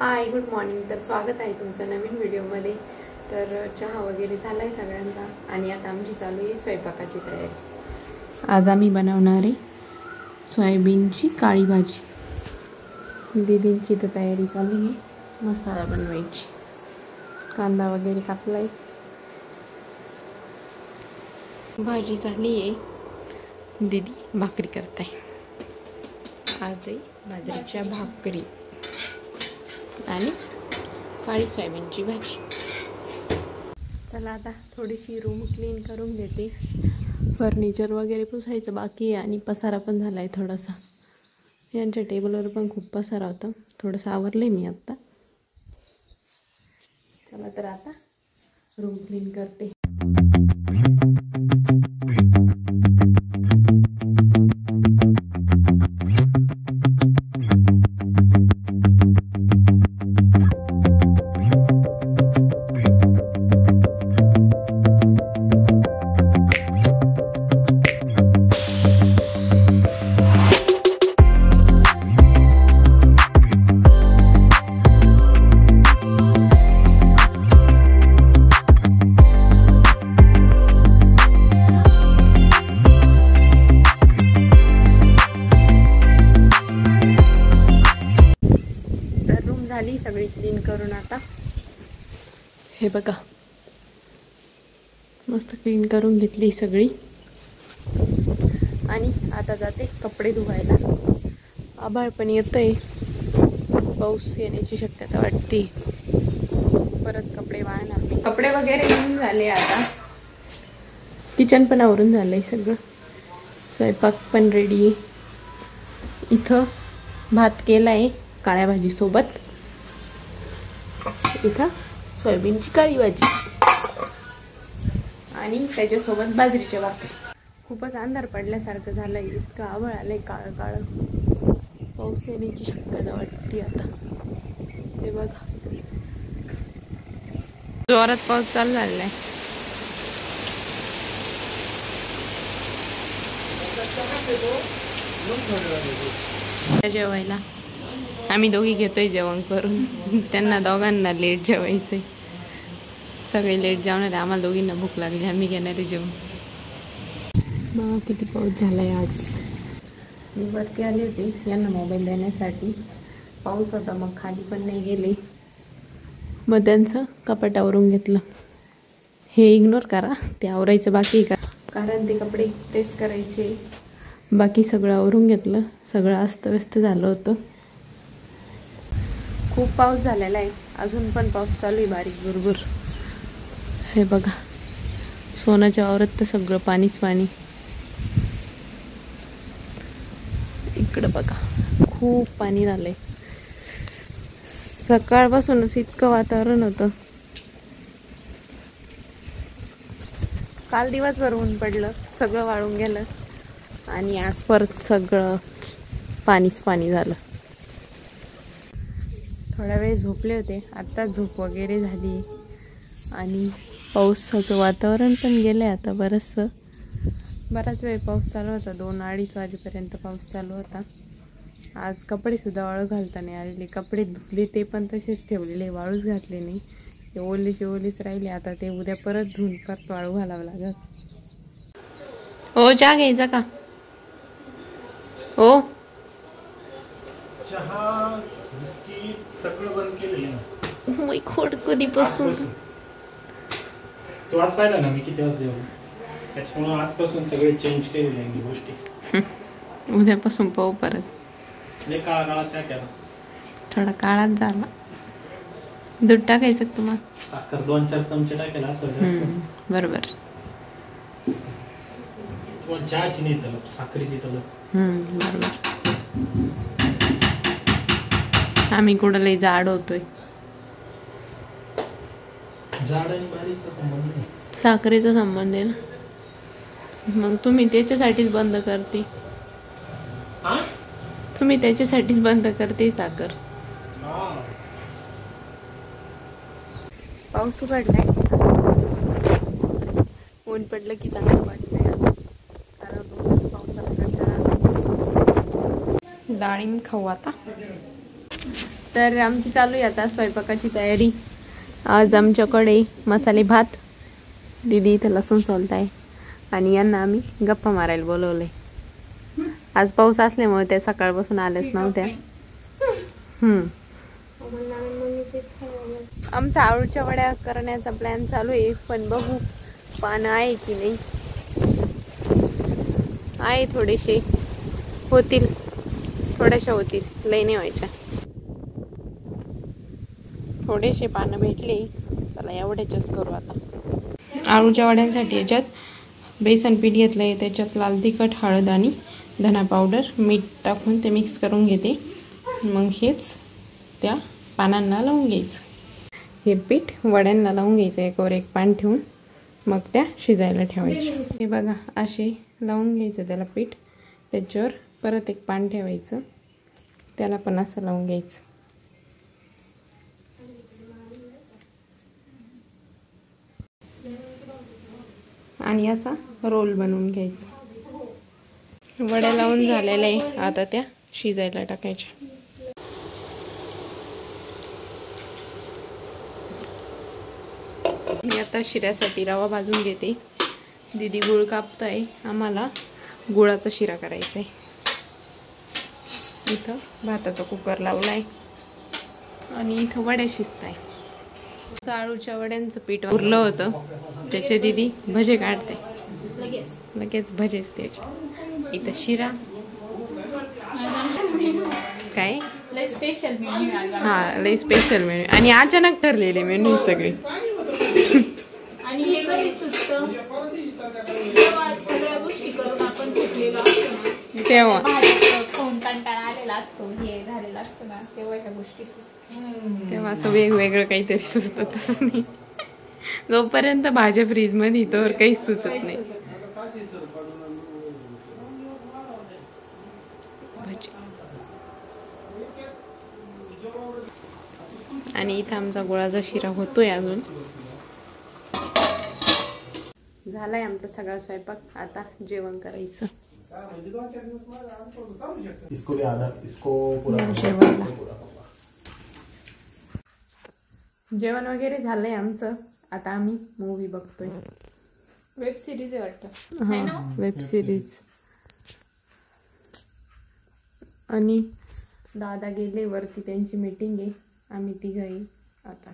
Hi good morning. तर स्वागत आहे तुमचं नवीन व्हिडिओमध्ये। तर चहा वगैरे झाला आहे सगळ्यांचा आणि आता आमची चालू आहे स्वयंपाकाची तयारी। आज आम्ही बनवणार आहे सोयाबीनची काळी भाजी। दीदींची तर तयारी चालू आहे मसाला बनवायची। कांदा वगैरे कापला आहे, भाजी झाली आहे, दीदी भाकरी करते। आज आहे बाजरीच्या भाकरी आणि काळी सोयाबीनची भाजी। चला आता थोडीशी रूम क्लीन करून घेते। फर्निचर वगैरे पुसायचं बाकी आहे आणि पसारा पण झाला आहे थोडासा। यांच्या टेबलवर पण खूप पसारा होता, थोडंसं आवरले मी आता। चला तर आता रूम क्लीन करते। झाली सगळी क्लीन करून आता हे बघा मस्त क्लीन करून घेतली सगळी आणि आता जाते कपडे धुवायला। आभाळ पण येतंय, पाऊस येण्याची शक्यता वाटते, परत कपडे वाळणार नाही। कपडे वगैरे धुवून झाले, आता किचन पण आवरून झालंय सगळं, स्वयंपाक पण रेडी आहे। इथं भात केलाय काळ्या भाजी सोबत, इथं सोयाबीनची काळी भाजी आणि त्याच्यासोबत बाजरीच्या भाकरी। खूपच अंधार पडल्यासारखं झालंय, इतकं आभाळ आलंय काळं काळं, पाऊस येण्याची शक्यता वाटते आता। हे बघा जोरात पाऊस चालू झालाय। जेवायला आम्ही दोघी घेतोय जेवण करून, त्यांना दोघांना लेट जेवायचंय, सगळे लेट जेवणार, आम्हाला दोघींना भूक लागली, आम्ही घेणारे जेवण। मग किती पाऊस झालाय आज। मी वरती आली होती यांना मोबाईल देण्यासाठी, पाऊस होता मग खाली पण नाही गेले, मग त्यांचं कपाट आवरून घेतलं। हे इग्नोर करा, ते आवरायचं बाकी का, कारण ते कपडे प्रेस करायचे, बाकी सगळं आवरून घेतलं। सगळं अस्तव्यस्त झालं होतं, खूप पाऊस झालेला आहे, अजून पण पाऊस चालू आहे बारीक भुरभुर। हे बघा सोनाच्या वावरात तर सगळं पाणीच पाणी। इकडं बघा खूप पाणी झालंय, सकाळपासूनच इतकं वातावरण होतं। काल दिवसभर ऊन पडलं, सगळं वाळून गेलं आणि आज परत सगळं पाणीच पाणी झालं। थोडा वेळ झोपले होते, आता झोप वगैरे झाली आणि पावसाचं वातावरण पण गेलं आहे आता बरंचसं। बराच वेळ पाऊस चालू होता, 2-2:30 वाजेपर्यंत पाऊस चालू होता। आज कपडेसुद्धा वाळू घालता नाही आलेले, कपडे धुतले ते पण तसेच ठेवलेले, वाळूच घातले नाही, ते ओलेचे ओलेच राहिले। आता ते उद्या परत धुवून परत वाळू घालावं लागेल। हो चहा घ्यायचा का? हो चहा बिस्किट सगळं बंद केलेलं ना। मी खोड कधीपासून तू आज पाहिला ना मी किती वाजता जेवलो, त्याच्यामुळे आजपासून सगळे चेंज केलेले आहे गोष्टी। उद्यापासून पाहू परत। लय काळा काळा चहा केला, थोडा काळात झाला। दूध टाकायचं का तुम्हाला? साखर 2-4 चमचे टाकायला असं बरोबर। तुम्हाला चहाची नाही तलप, साखरेची तलप। बरोबर। आम्ही कुठं लई जाड होतोय, जाड आणि बारीकचा संबंध नाही, साखरेचा संबंध आहे ना। मग तुम्ही त्याच्यासाठीच बंद करते, तुम्ही त्याच्यासाठीच बंद करते साखर। पाऊस उघडलाय, ऊन पडलं की चांगलं वाटतंय आता, कारण रोजच पावसाला कंटाळा आला। डाळिंब खाऊ आता। तर आमची चालू आहे आता स्वयंपाकाची तयारी. आज आमच्याकडे मसाले भात, दीदी इथं लसूण सोलताय आणि यांना आम्ही गप्पा मारायला बोलवले. आज पाऊस असल्यामुळे त्या सकाळपासून आल्याच नव्हत्या. आमचा आळूच्या वड्या करण्याचा प्लॅन चालू आहे, पण बघू पानं आहे की नाही. आहे थोडेसे, होतील, थोड्याशा होतील, लई नाही व्हायच्या. थोडेसे पानं भेटले, चला एवढ्याच्याच करू आता. आळूच्या वड्यांसाठी याच्यात बेसन पीठ घेतलं आहे, त्याच्यात लाल तिखट, हळद आणि धना पावडर, मीठ टाकून ते मिक्स करून घेते. मग हेच त्या पानांना लावून घ्यायचं. हे पीठ वड्यांना लावून घ्यायचं, एकावर एक पान ठेवून मग त्या शिजायला ठेवायच्या. हे बघा असे लावून घ्यायचं त्याला पीठ, त्याच्यावर परत एक पान ठेवायचं, त्याला पण असं लावून घ्यायचं. आणि असा रोल बनवून घ्यायचा. वड्या लावून झालेल्या आहे, आता त्या शिजायला टाकायच्या. मी आता शिऱ्यासाठी रवा भाजून घेते. दीदी गुळ कापताय, आम्हाला गुळाचा शिरा करायचा आहे. इथं भाताचा कुकर लावलाय आणि इथं वड्या शिजताय. आळूच्या वड्यांचं पीठ उरलं होतं, त्याचे दीदी भजे काढते. लगेच भजेच त्याचे. इथं शिरा काय स्पेशल मेन्यू. हा, लई स्पेशल मेन्यू आणि अचानक ठरलेले मेन्यू सगळे. आणि हे कधी सुचतं जेव्हा सगळ्या गोष्टी करून आपण थकलेलो असतो ना, तेव्हा खाऊन कंटाळा आलेला असतो, हे झालेला असतो ना, तेव्हा ह्या गोष्टी सुचतात. तेव्हा असं वेगवेगळं काहीतरी सुचतं. तसं नाही, जोपर्यंत भाज्या फ्रीज मध्ये तोवर काहीच सुचत नाही. आणि इथं आमचा गुळाचा शिरा होतोय अजून. झालाय आमचा सगळा स्वयंपाक, आता जेवण करायचं. जेवण वगैरे झालंय आमचं, आता आम्ही मूवी बघतोय. वेब सिरीज आहे वाटतं. हा, वेब सिरीज. आणि दादा गेले वरती, त्यांची मीटिंग आहे. आम्ही तिघही आता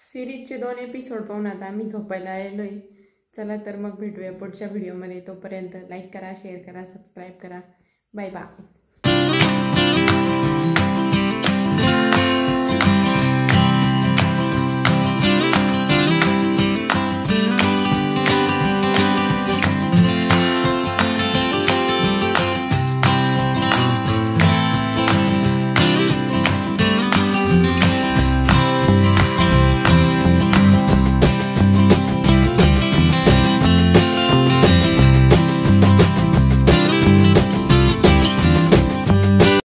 सिरीजचे 2 एपिसोड पाहून आता आम्ही झोपायला आलेलो आहे. चला तर मग भेटूया पुढच्या व्हिडिओमध्ये. तोपर्यंत लाईक करा, शेअर करा, सबस्क्राईब करा. Bye bye.